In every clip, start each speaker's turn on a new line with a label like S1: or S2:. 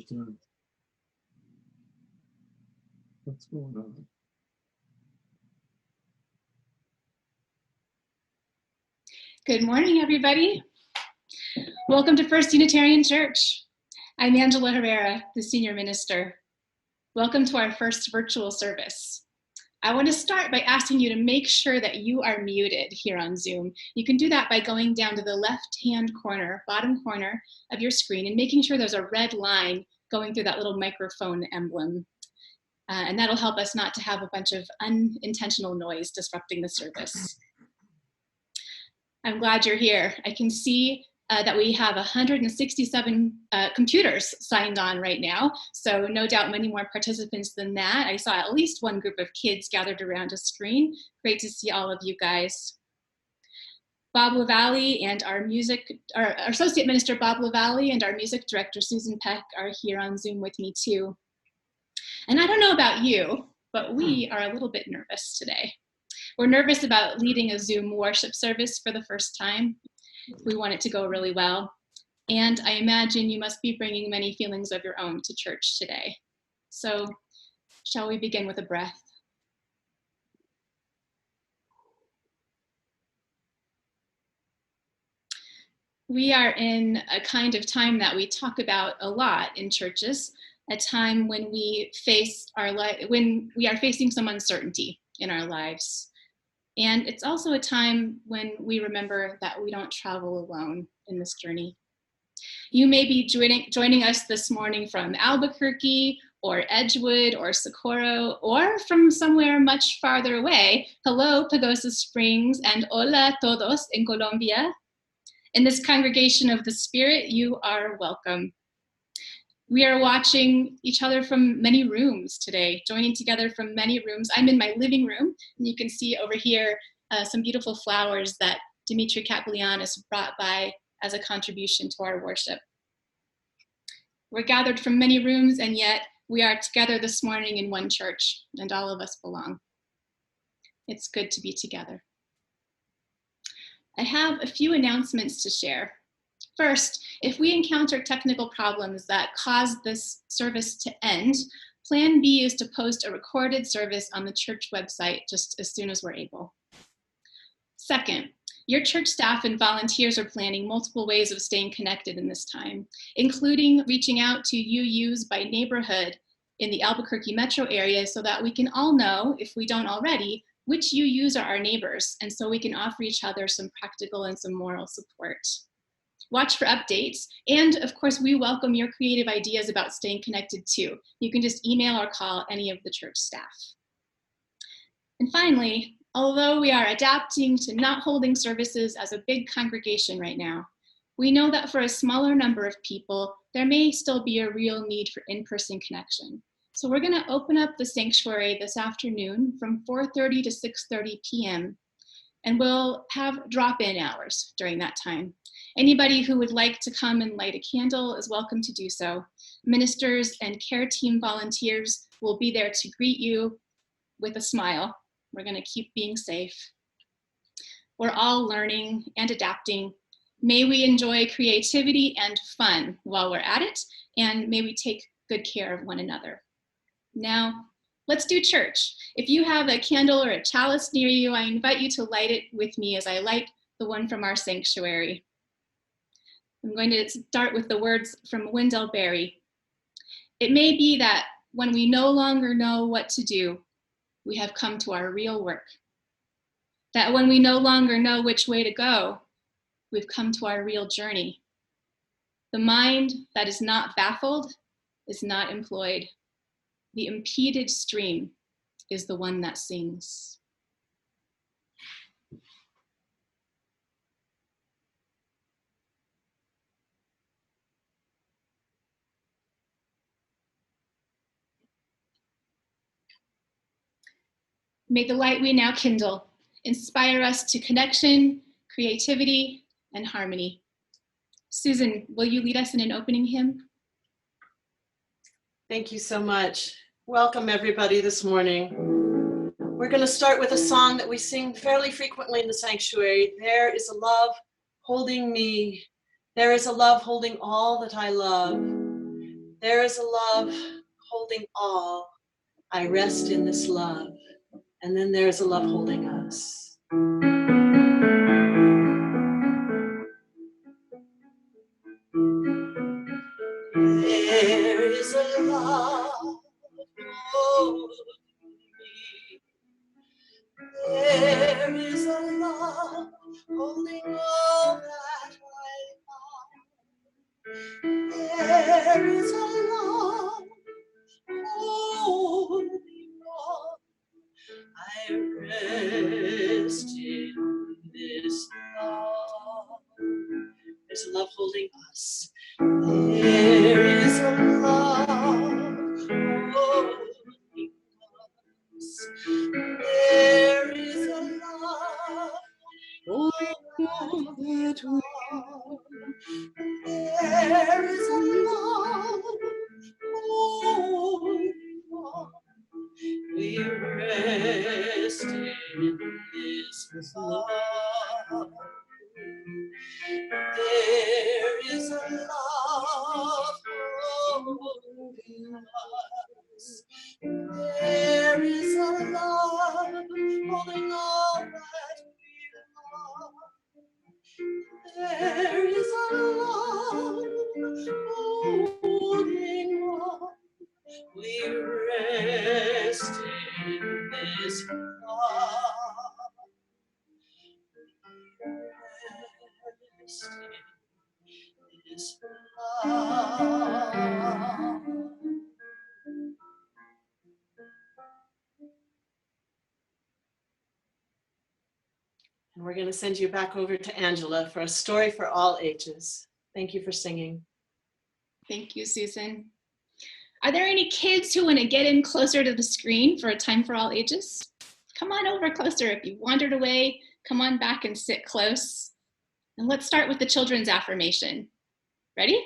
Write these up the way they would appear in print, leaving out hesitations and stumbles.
S1: first time. What's going on?
S2: Good morning, everybody. Welcome to First Unitarian Church. I'm Angela Herrera, the senior minister. Welcome to our first virtual service. I want to start by asking you to make sure that you are muted here on Zoom. You can do that by going down to the left-hand corner, bottom corner of your screen, and making sure there's a red line going through that little microphone emblem. And that'll help us not to have a bunch of unintentional noise disrupting the service. I'm glad you're here. I can see that we have 167 computers signed on right now, so no doubt many more participants than that. I saw at least one group of kids gathered around a screen. Great to see all of you guys. Bob LaVallee and our Associate Minister Bob LaVallee and our Music Director Susan Peck are here on Zoom with me too. And I don't know about you, but we are a little bit nervous today. We're nervous about leading a Zoom worship service for the first time. We want it to go really well. And I imagine you must be bringing many feelings of your own to church today. So shall we begin with a breath? We are in a kind of time that we talk about a lot in churches, a time when we are facing some uncertainty in our lives. And it's also a time when we remember that we don't travel alone in this journey. You may be joining us this morning from Albuquerque or Edgewood or Socorro or from somewhere much farther away. Hello, Pagosa Springs, and hola todos en Colombia. In this congregation of the Spirit, you are welcome. We are watching each other from many rooms today, joining together from many rooms. I'm in my living room, and you can see over here some beautiful flowers that Dimitri Kaplianis brought by as a contribution to our worship. We're gathered from many rooms, and yet we are together this morning in one church, and all of us belong. It's good to be together. I have a few announcements to share. First, if we encounter technical problems that cause this service to end, Plan B is to post a recorded service on the church website just as soon as we're able. Second, your church staff and volunteers are planning multiple ways of staying connected in this time, including reaching out to UUs by neighborhood in the Albuquerque metro area so that we can all know, if we don't already, which UUs are our neighbors, and so we can offer each other some practical and some moral support. Watch for updates, and of course, we welcome your creative ideas about staying connected too. You can just email or call any of the church staff. And finally, although we are adapting to not holding services as a big congregation right now, we know that for a smaller number of people, there may still be a real need for in-person connection. So we're gonna open up the sanctuary this afternoon from 4:30 to 6:30 p.m. and we'll have drop-in hours during that time. Anybody who would like to come and light a candle is welcome to do so. Ministers and care team volunteers will be there to greet you with a smile. We're gonna keep being safe. We're all learning and adapting. May we enjoy creativity and fun while we're at it, and may we take good care of one another. Now, let's do church. If you have a candle or a chalice near you, I invite you to light it with me as I light the one from our sanctuary. I'm going to start with the words from Wendell Berry. It may be that when we no longer know what to do, we have come to our real work. That when we no longer know which way to go, we've come to our real journey. The mind that is not baffled is not employed. The impeded stream is the one that sings. May the light we now kindle inspire us to connection, creativity, and harmony. Susan, will you lead us in an opening hymn?
S3: Thank you so much. Welcome everybody this morning. We're going to start with a song that we sing fairly frequently in the sanctuary. There is a love holding me. There is a love holding all that I love. There is a love holding all. I rest in this love. And then there's a love holding us. There is a love holding me. There is a love holding all that I love. There is a love holding all. I rest in this love. There's a love holding us. There is a love holding us. There is a love holding that we are. There is a love holding on. We rest in this love. There is a love holding us. There is a love holding all that we love. There is a love holding on. We rest in this love. Rest in this love. And we're going to send you back over to Angela for a story for all ages. Thank you for singing.
S2: Thank you, Susan. Are there any kids who want to get in closer to the screen for a time for all ages? Come on over closer. If you wandered away, come on back and sit close. And let's start with the children's affirmation. Ready?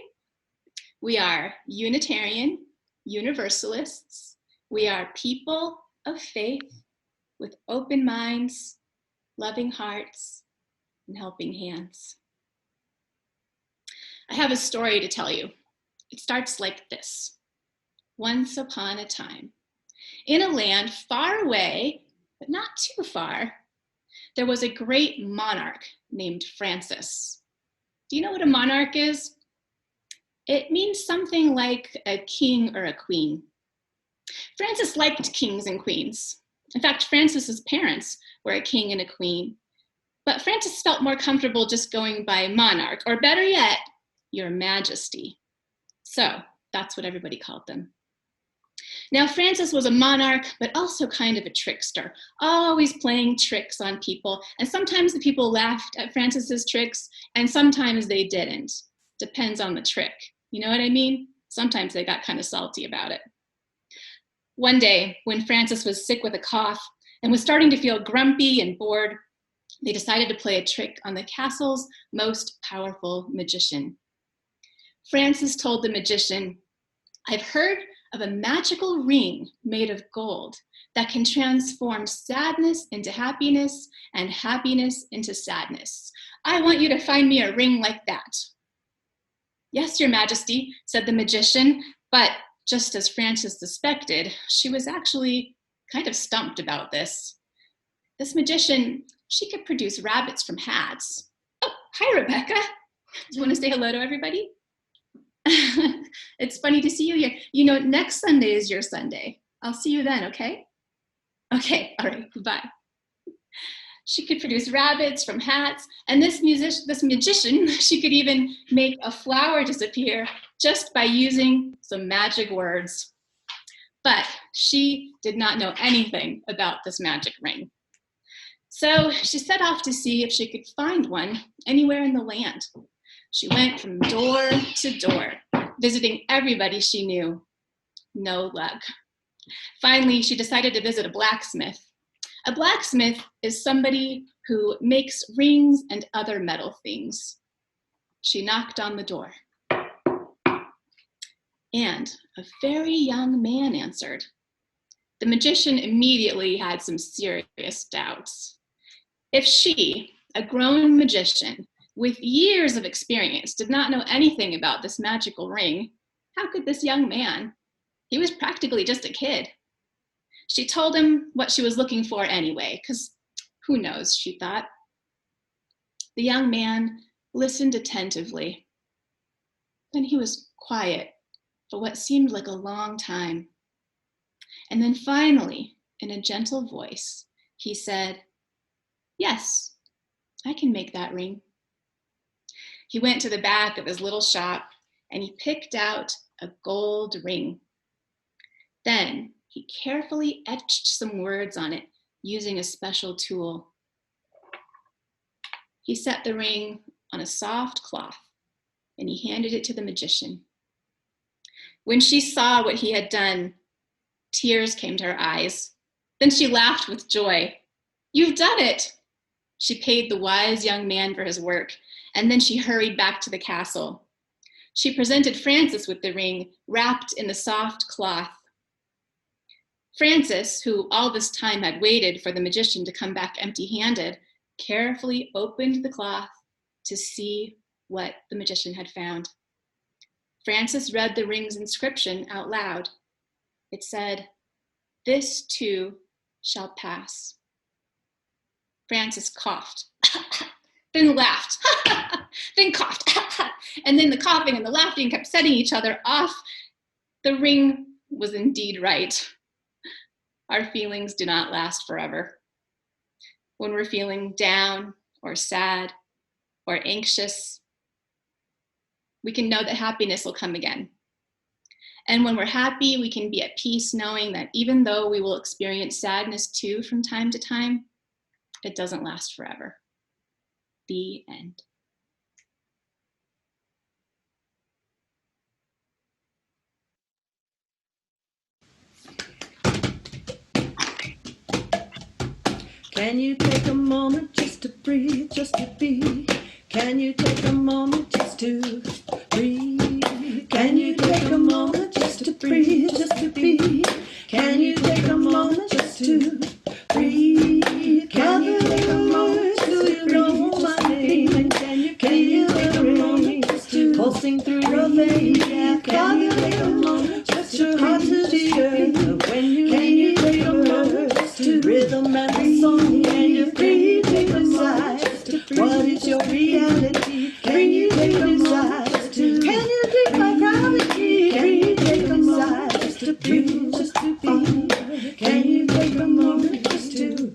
S2: We are Unitarian, Universalists. We are people of faith with open minds, loving hearts, and helping hands. I have a story to tell you. It starts like this. Once upon a time, in a land far away, but not too far, there was a great monarch named Francis. Do you know what a monarch is? It means something like a king or a queen. Francis liked kings and queens. In fact, Francis's parents were a king and a queen. But Francis felt more comfortable just going by monarch, or better yet, Your Majesty. So that's what everybody called them. Now, Francis was a monarch, but also kind of a trickster, always playing tricks on people. And sometimes the people laughed at Francis's tricks, and sometimes they didn't. Depends on the trick. You know what I mean? Sometimes they got kind of salty about it. One day, when Francis was sick with a cough and was starting to feel grumpy and bored, they decided to play a trick on the castle's most powerful magician. Francis told the magician, I've heard of a magical ring made of gold that can transform sadness into happiness and happiness into sadness. I want you to find me a ring like that. Yes, Your Majesty, said the magician, but just as Francis suspected, she was actually kind of stumped about this. This magician, she could produce rabbits from hats. Oh, hi, Rebecca. Do you want to say hello to everybody? It's funny to see you here. You know, next Sunday is your Sunday. I'll see you then, okay? Okay, all right, goodbye. She could produce rabbits from hats, and this magician, she could even make a flower disappear just by using some magic words. But she did not know anything about this magic ring. So she set off to see if she could find one anywhere in the land. She went from door to door, visiting everybody she knew. No luck. Finally, she decided to visit a blacksmith. A blacksmith is somebody who makes rings and other metal things. She knocked on the door. And a very young man answered. The magician immediately had some serious doubts. If she, a grown magician with years of experience, did not know anything about this magical ring, How could this young man? He was practically just a kid. She told him what she was looking for anyway, because who knows, she thought. The young man listened attentively. Then he was quiet for what seemed like a long time. And then finally, in a gentle voice, he said, "Yes, I can make that ring." He went to the back of his little shop and he picked out a gold ring. Then he carefully etched some words on it using a special tool. He set the ring on a soft cloth and he handed it to the magician. When she saw what he had done, tears came to her eyes. Then she laughed with joy. "You've done it!" She paid the wise young man for his work, and then she hurried back to the castle. She presented Francis with the ring wrapped in the soft cloth. Francis, who all this time had waited for the magician to come back empty-handed, carefully opened the cloth to see what the magician had found. Francis read the ring's inscription out loud. It said, "This too shall pass." Francis coughed, then laughed, then coughed, and then the coughing and the laughing kept setting each other off. The ring was indeed right. Our feelings do not last forever. When we're feeling down or sad or anxious, we can know that happiness will come again. And when we're happy, we can be at peace knowing that even though we will experience sadness too from time to time, it doesn't last forever. The end.
S4: Can you take a moment just to breathe, just to be? Can you take a moment just to breathe? Can you take a moment just to breathe, just to be? Can you take a moment just to breathe? Can you take a moment just to know my name? Can you take a moment just to pulsing through your veins? Can you take a moment just to heart to the earth? When you can you take a moment just to rhythm and the song? Can you breathe deep inside? What is your reality? Can you take a moment just to? Can you take my gravity? Can you take a moment just to breathe, just to be? Can you take a moment just to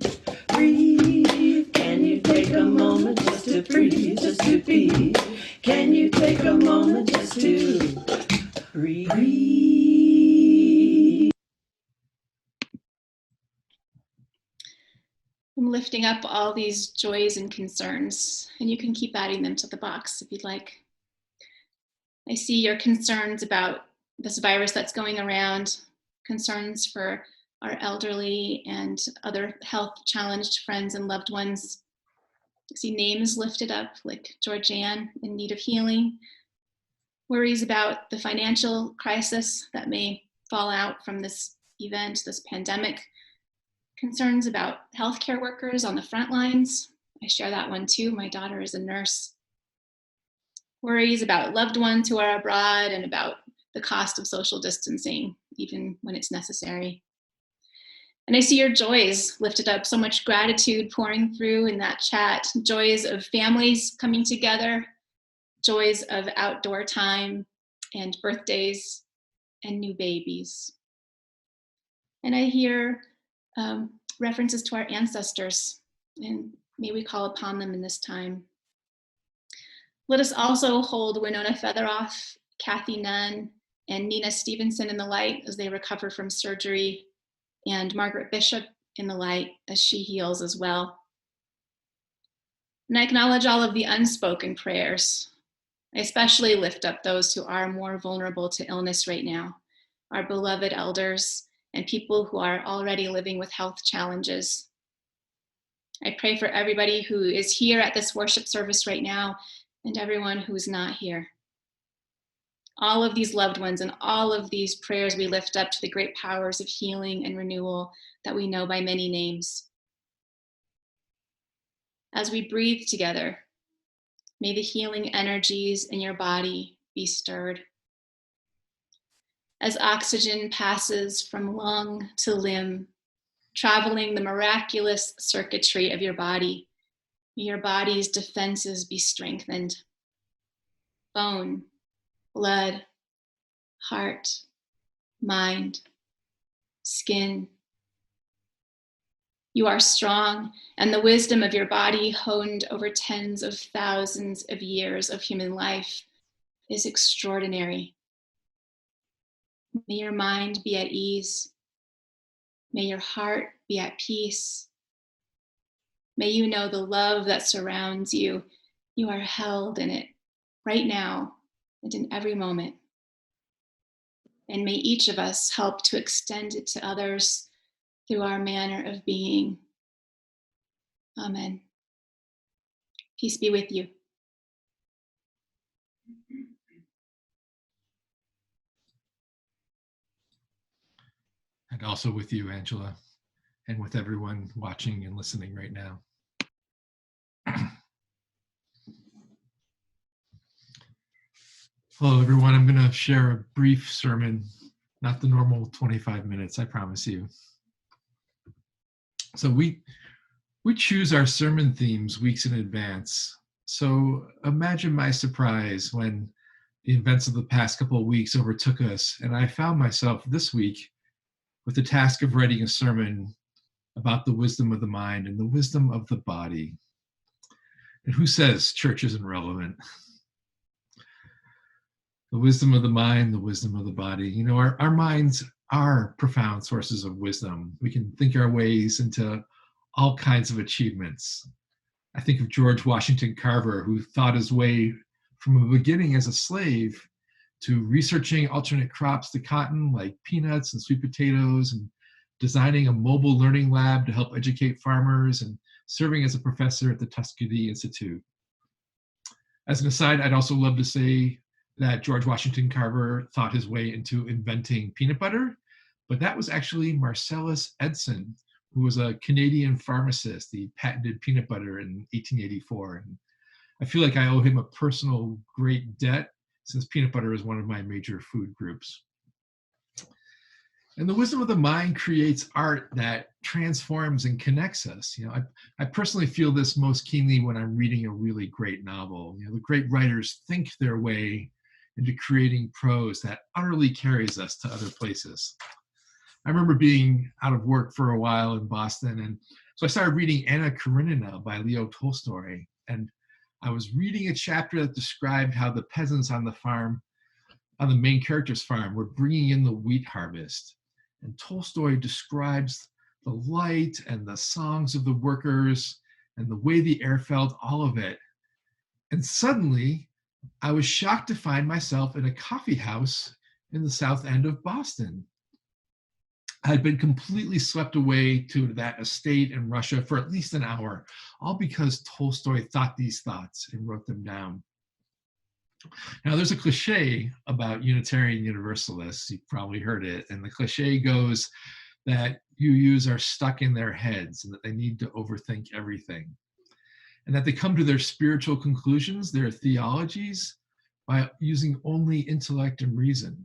S4: breathe? Can you take a moment just to breathe, just to be? Can you take a moment just to breathe?
S2: I'm lifting up all these joys and concerns, and you can keep adding them to the box if you'd like. I see your concerns about this virus that's going around, concerns for our elderly and other health challenged friends and loved ones. I see names lifted up like Georgianne in need of healing, worries about the financial crisis that may fall out from this event, this pandemic, concerns about healthcare workers on the front lines. I share that one too. My daughter is a nurse. Worries about loved ones who are abroad and about the cost of social distancing, even when it's necessary. And I see your joys lifted up, so much gratitude pouring through in that chat, joys of families coming together, joys of outdoor time and birthdays and new babies. And I hear references to our ancestors, and may we call upon them in this time. Let us also hold Winona Featheroff, Kathy Nunn, and Nina Stevenson in the light as they recover from surgery, and Margaret Bishop in the light as she heals as well. And I acknowledge all of the unspoken prayers. I especially lift up those who are more vulnerable to illness right now, our beloved elders, and people who are already living with health challenges. I pray for everybody who is here at this worship service right now and everyone who's not here. All of these loved ones and all of these prayers we lift up to the great powers of healing and renewal that we know by many names. As we breathe together, may the healing energies in your body be stirred. as oxygen passes from lung to limb, traveling the miraculous circuitry of your body. May your body's defenses be strengthened. Bone, blood, heart, mind, skin. You are strong, and the wisdom of your body, honed over tens of thousands of years of human life, is extraordinary. May your mind be at ease. May your heart be at peace. May you know the love that surrounds you. You are held in it right now and in every moment. And may each of us help to extend it to others through our manner of being. Amen. Peace be with you.
S1: And also with you, Angela, and with everyone watching and listening right now. Hello, everyone. I'm going to share a brief sermon, not the normal 25 minutes, I promise you. So we choose our sermon themes weeks in advance. So imagine my surprise when the events of the past couple of weeks overtook us, and I found myself this week with the task of writing a sermon about the wisdom of the mind and the wisdom of the body. And who says church isn't relevant? The wisdom of the mind, the wisdom of the body. You know, our minds are profound sources of wisdom. We can think our ways into all kinds of achievements. I think of George Washington Carver, who thought his way from a beginning as a slave to researching alternate crops to cotton like peanuts and sweet potatoes, and designing a mobile learning lab to help educate farmers, and serving as a professor at the Tuskegee Institute. As an aside, I'd also love to say that George Washington Carver thought his way into inventing peanut butter, but that was actually Marcellus Edson, who was a Canadian pharmacist. He patented peanut butter in 1884. And I feel like I owe him a personal great debt, since peanut butter is one of my major food groups. And the wisdom of the mind creates art that transforms and connects us. You know, I personally feel this most keenly when I'm reading a really great novel. You know, the great writers think their way into creating prose that utterly carries us to other places. I remember being out of work for a while in Boston, and so I started reading Anna Karenina by Leo Tolstoy. And I was reading a chapter that described how the peasants on the farm, on the main character's farm, were bringing in the wheat harvest. And Tolstoy describes the light and the songs of the workers and the way the air felt, all of it. And suddenly, I was shocked to find myself in a coffee house in the South End of Boston. I had been completely swept away to that estate in Russia for at least an hour, all because Tolstoy thought these thoughts and wrote them down. Now, there's a cliche about Unitarian Universalists. You've probably heard it. And the cliche goes that UUs are stuck in their heads and that they need to overthink everything, and that they come to their spiritual conclusions, their theologies, by using only intellect and reason.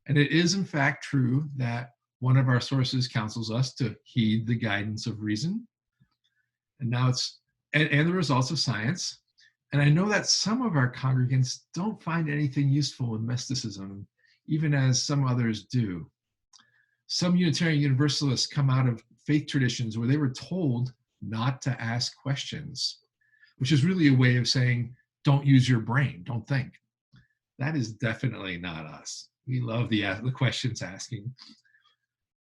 S1: And it is, in fact, true that one of our sources counsels us to heed the guidance of reason. And now and the results of science. And I know that some of our congregants don't find anything useful in mysticism, even as some others do. Some Unitarian Universalists come out of faith traditions where they were told not to ask questions, which is really a way of saying, don't use your brain, don't think. That is definitely not us. We love the questions asking.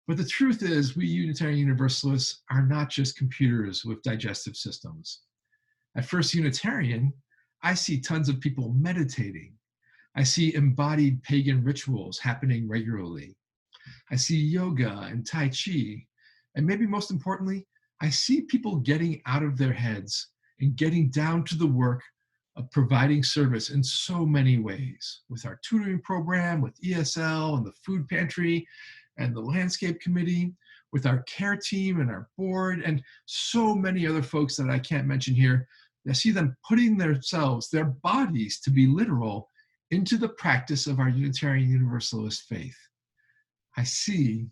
S1: But the truth is, we Unitarian Universalists are not just computers with digestive systems. At First Unitarian, I see tons of people meditating. I see embodied pagan rituals happening regularly. I see yoga and Tai Chi. And maybe most importantly, I see people getting out of their heads and getting down to the work of providing service in so many ways, with our tutoring program, with ESL and the food pantry and the landscape committee, with our care team and our board, and so many other folks that I can't mention here. I see them putting themselves, their bodies, to be literal, into the practice of our Unitarian Universalist faith, I see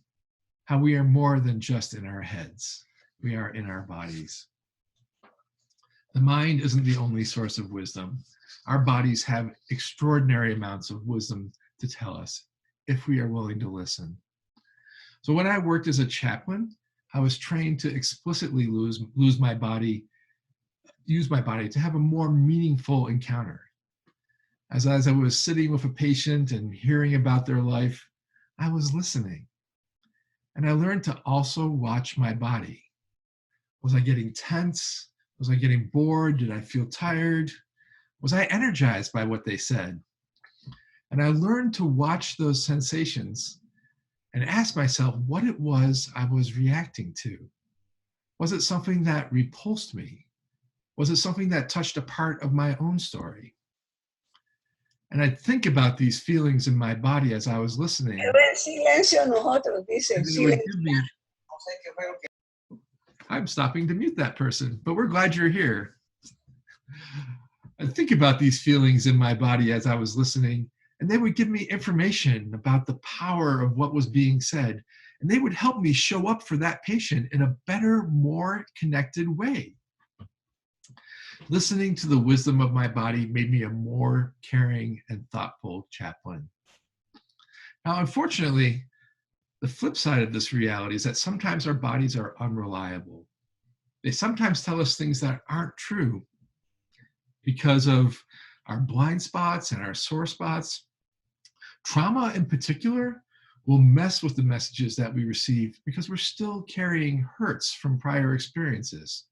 S1: how we are more than just in our heads. We are in our bodies. The mind isn't the only source of wisdom. Our bodies have extraordinary amounts of wisdom to tell us if we are willing to listen. So when I worked as a chaplain, I was trained to explicitly use my body to have a more meaningful encounter. As I was sitting with a patient and hearing about their life, I was listening. And I learned to also watch my body. Was I getting tense? Was I getting bored? Did I feel tired? Was I energized by what they said? And I learned to watch those sensations and ask myself what it was I was reacting to. Was it something that repulsed me? Was it something that touched a part of my own story? And I'd think about these feelings in my body as I was listening. I'm stopping to mute that person, but we're glad you're here. I'd think about these feelings in my body as I was listening, and they would give me information about the power of what was being said, and they would help me show up for that patient in a better, more connected way. Listening to the wisdom of my body made me a more caring and thoughtful chaplain. Now, unfortunately, the flip side of this reality is that sometimes our bodies are unreliable. They sometimes tell us things that aren't true because of our blind spots and our sore spots. Trauma in particular will mess with the messages that we receive because we're still carrying hurts from prior experiences.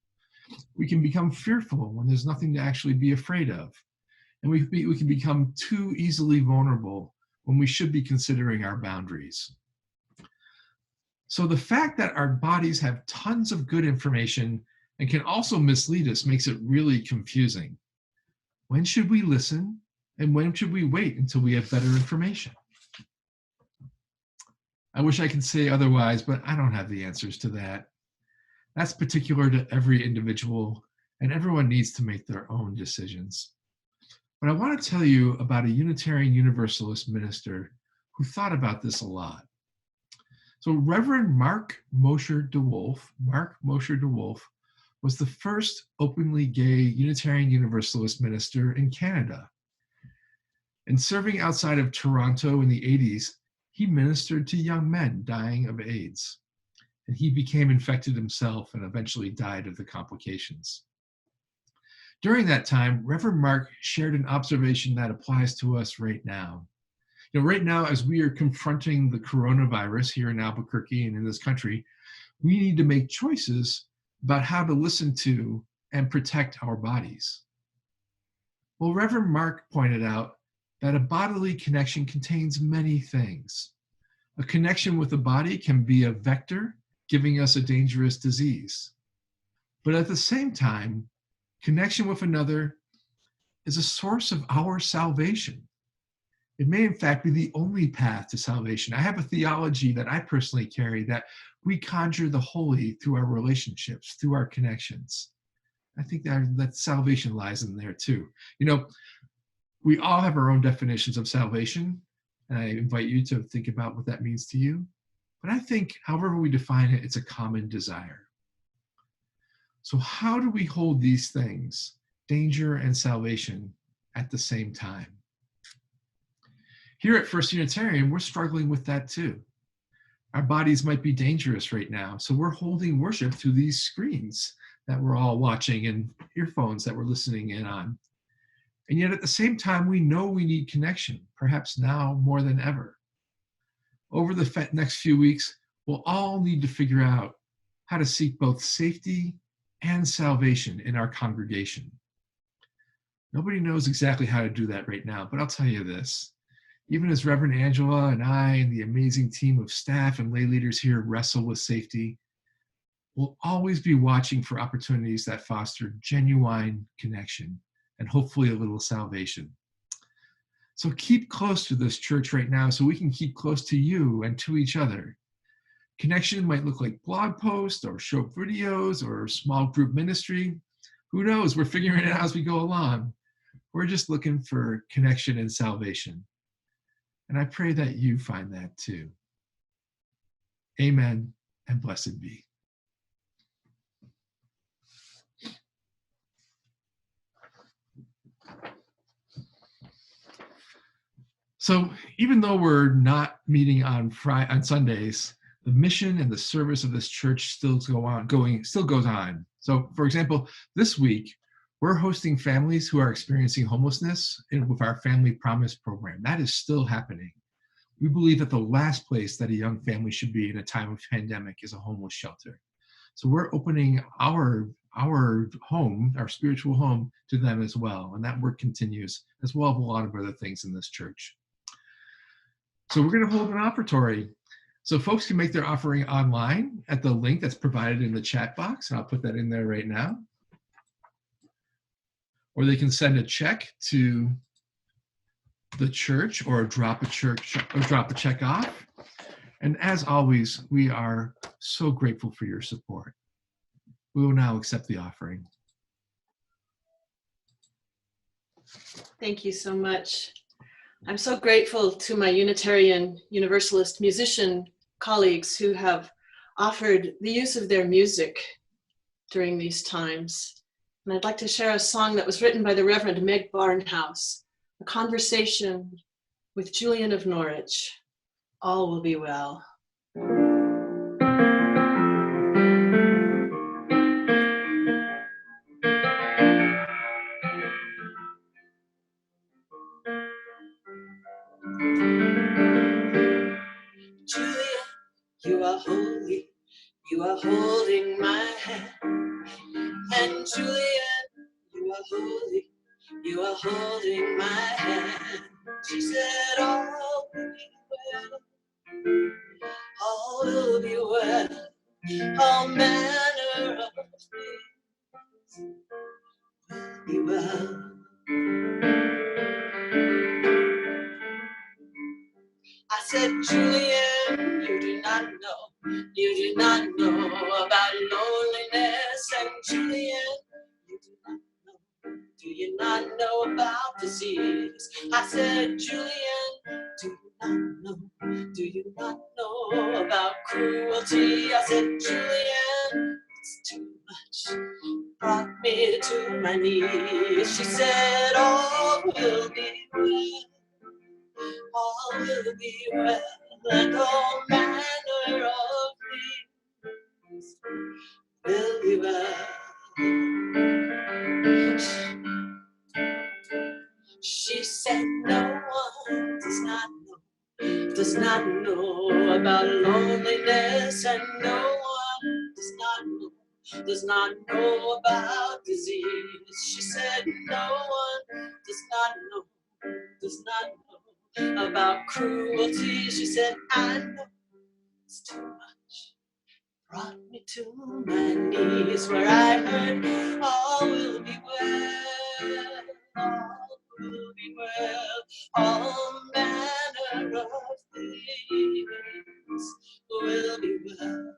S1: We can become fearful when there's nothing to actually be afraid of. And we can become too easily vulnerable when we should be considering our boundaries. So the fact that our bodies have tons of good information and can also mislead us makes it really confusing. When should we listen? And when should we wait until we have better information? I wish I could say otherwise, but I don't have the answers to that. That's particular to every individual, and everyone needs to make their own decisions. But I want to tell you about a Unitarian Universalist minister who thought about this a lot. So Reverend Mark Mosher DeWolf was the first openly gay Unitarian Universalist minister in Canada. And serving outside of Toronto in the 80s, he ministered to young men dying of AIDS. And he became infected himself and eventually died of the complications. During that time, Reverend Mark shared an observation that applies to us right now. Right now, as we are confronting the coronavirus here in Albuquerque and in this country, we need to make choices about how to listen to and protect our bodies. Well, Reverend Mark pointed out that a bodily connection contains many things. A connection with the body can be a vector giving us a dangerous disease. But at the same time, connection with another is a source of our salvation. It may in fact be the only path to salvation. I have a theology that I personally carry that we conjure the holy through our relationships, through our connections. I think that salvation lies in there too. We all have our own definitions of salvation, and I invite you to think about what that means to you. But I think however we define it, it's a common desire. So how do we hold these things, danger and salvation, at the same time? Here at First Unitarian, we're struggling with that too. Our bodies might be dangerous right now, so we're holding worship through these screens that we're all watching and earphones that we're listening in on. And yet at the same time, we know we need connection, perhaps now more than ever. Over the next few weeks, we'll all need to figure out how to seek both safety and salvation in our congregation. Nobody knows exactly how to do that right now, but I'll tell you this. Even as Reverend Angela and I and the amazing team of staff and lay leaders here wrestle with safety, we'll always be watching for opportunities that foster genuine connection and hopefully a little salvation. So keep close to this church right now so we can keep close to you and to each other. Connection might look like blog posts or short videos or small group ministry. Who knows? We're figuring it out as we go along. We're just looking for connection and salvation. And I pray that you find that too. Amen and blessed be. So even though we're not meeting on Sundays, the mission and the service of this church still goes on. So, for example, this week we're hosting families who are experiencing homelessness with our Family Promise program. That is still happening. We believe that the last place that a young family should be in a time of pandemic is a homeless shelter. So we're opening our home, our spiritual home, to them as well, and that work continues, as well as a lot of other things in this church. So we're going to hold an offertory. So folks can make their offering online at the link that's provided in the chat box, and I'll put that in there right now. Or they can send a check to the church or drop a check off. And as always, we are so grateful for your support. We will now accept the offering.
S3: Thank you so much. I'm so grateful to my Unitarian Universalist musician colleagues who have offered the use of their music during these times. And I'd like to share a song that was written by the Reverend Meg Barnhouse, A Conversation with Julian of Norwich. All will be well. Julia, you are holy, you are holding my hand. And Julia, you are holy, you are holding my hand. She said, all will be well, all will be well, all manner of things will be well. I said, Julian, you do not know about loneliness. And Julian, you do not know about disease. I said, Julian, do you not know about cruelty? I said, Julian, it's too much, brought me to my knees. She said, all will be well, all will be well, and all manner of things will be well. She said, no one does not know about loneliness, and no one does not know about disease. She said, no one does not know about cruelty. She said, I know it's too much, brought me to my knees, where I heard all will be well, all will be well, all manner of things will be well.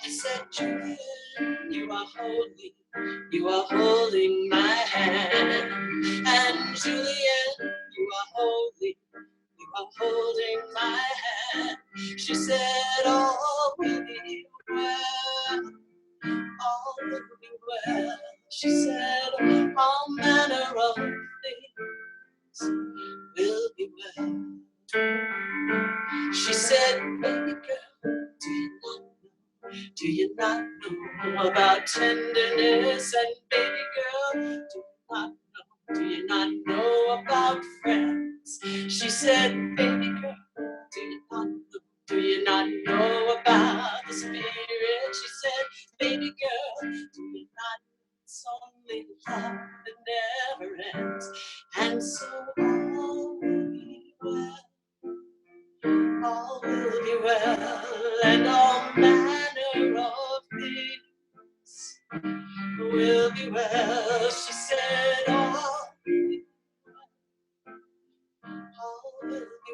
S3: I said, Julian, you are holy, you are holding my hand. And Julian, you are holy, you are holding my hand. She said, all will be well, all will be well. She said, all manner of things will be well. She said, baby girl, do you not know about tenderness? And baby girl, do you not know about friends? She said, baby girl, do you not know about the Spirit? She said, baby girl, do you not know it's only love that never ends? And so all will be well, all will be well, and all manner of things will be well. She said, all will be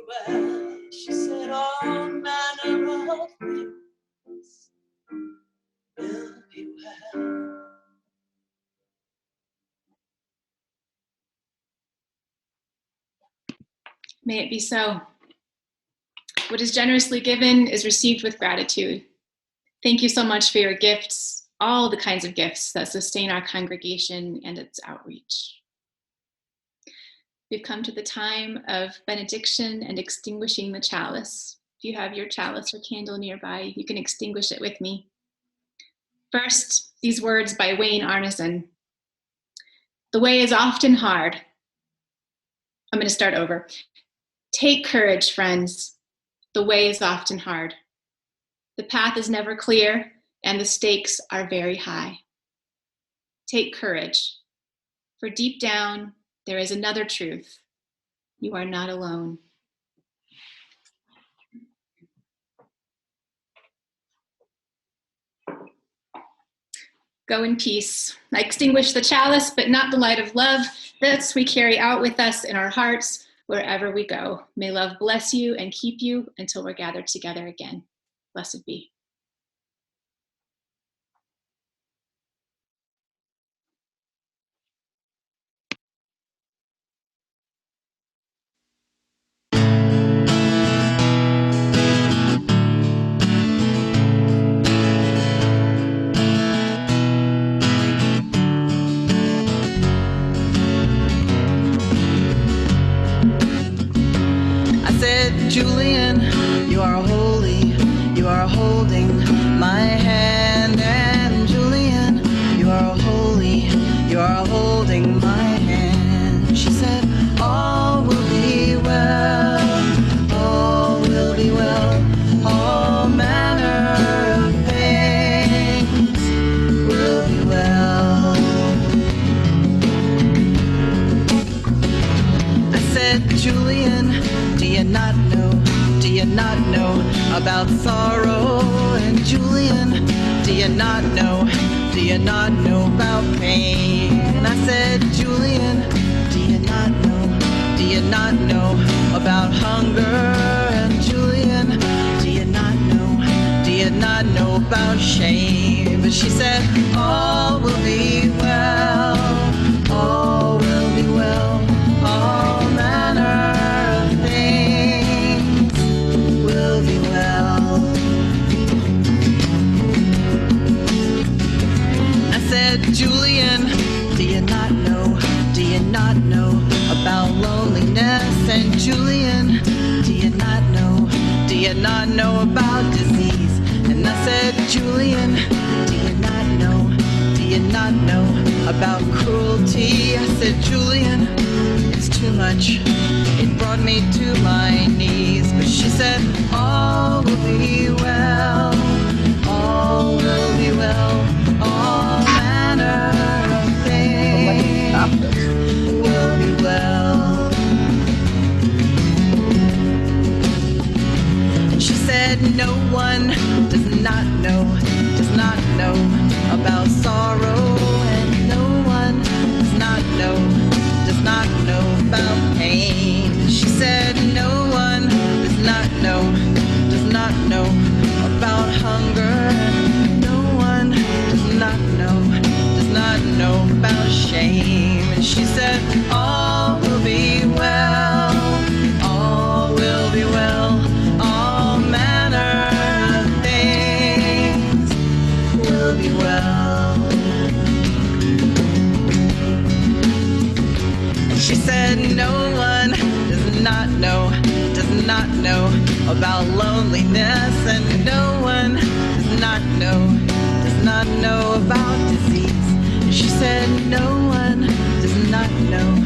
S3: well. She said, all manner of things will be well.
S2: May it be so. What is generously given is received with gratitude. Thank you so much for your gifts, all the kinds of gifts that sustain our congregation and its outreach. We've come to the time of benediction and extinguishing the chalice. If you have your chalice or candle nearby, you can extinguish it with me. First, these words by Wayne Arneson. The way is often hard. I'm going to start over. Take courage, friends. The way is often hard. The path is never clear, and the stakes are very high. Take courage, for deep down, there is another truth. You are not alone. Go in peace. I extinguish the chalice, but not the light of love. This we carry out with us in our hearts wherever we go. May love bless you and keep you until we're gathered together again. Blessed be.
S5: Julian, you are holy, you are holding my hand. And Julian, you are holy, you are holding my hand. She said, all will be well, all will be well, all manner of things will be well. I said, Julian, do you not know about sorrow? And Julian, do you not know about pain? And I said, Julian, do you not know about hunger? And Julian, do you not know about shame? But she said, all will be well, all will be well, all manner Julian, do you not know about loneliness? And Julian, do you not know about disease? And I said, Julian, do you not know about cruelty? I said, Julian, it's too much, it brought me to my knees. But she said, all will be well, all will be well, all of things will be well. And she said, no one does not know about sorrow. And no one does not know about pain. She said, no one does not know about hunger. And no one does not know about shame. And she said, all will be well, all will be well, all manner of things will be well. And she said, no one does not know about loneliness. And no one does not know about disease. She said, no one does not know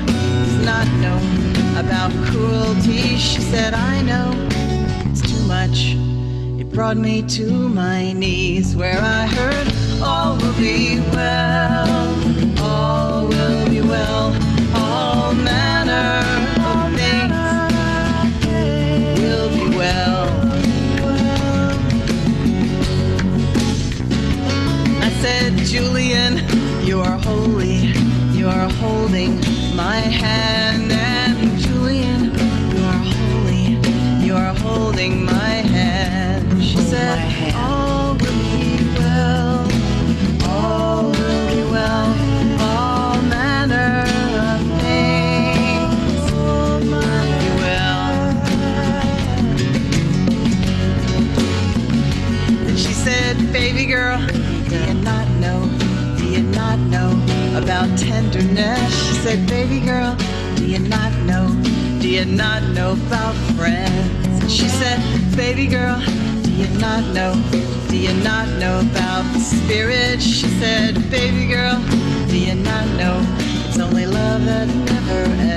S5: about cruelty. She said, I know, it's too much, it brought me to my knees, where I heard, all will be well, all will be well, all manner of things will be well. I said, Julian, you are holy, you are holding my hand. And Julian, you are holy, you are holding my hand. She said, all will be well, all will be well, all manner about tenderness. She said, baby girl, do you not know about friends? She said, baby girl, do you not know about the spirit? She said, baby girl, do you not know it's only love that never ends?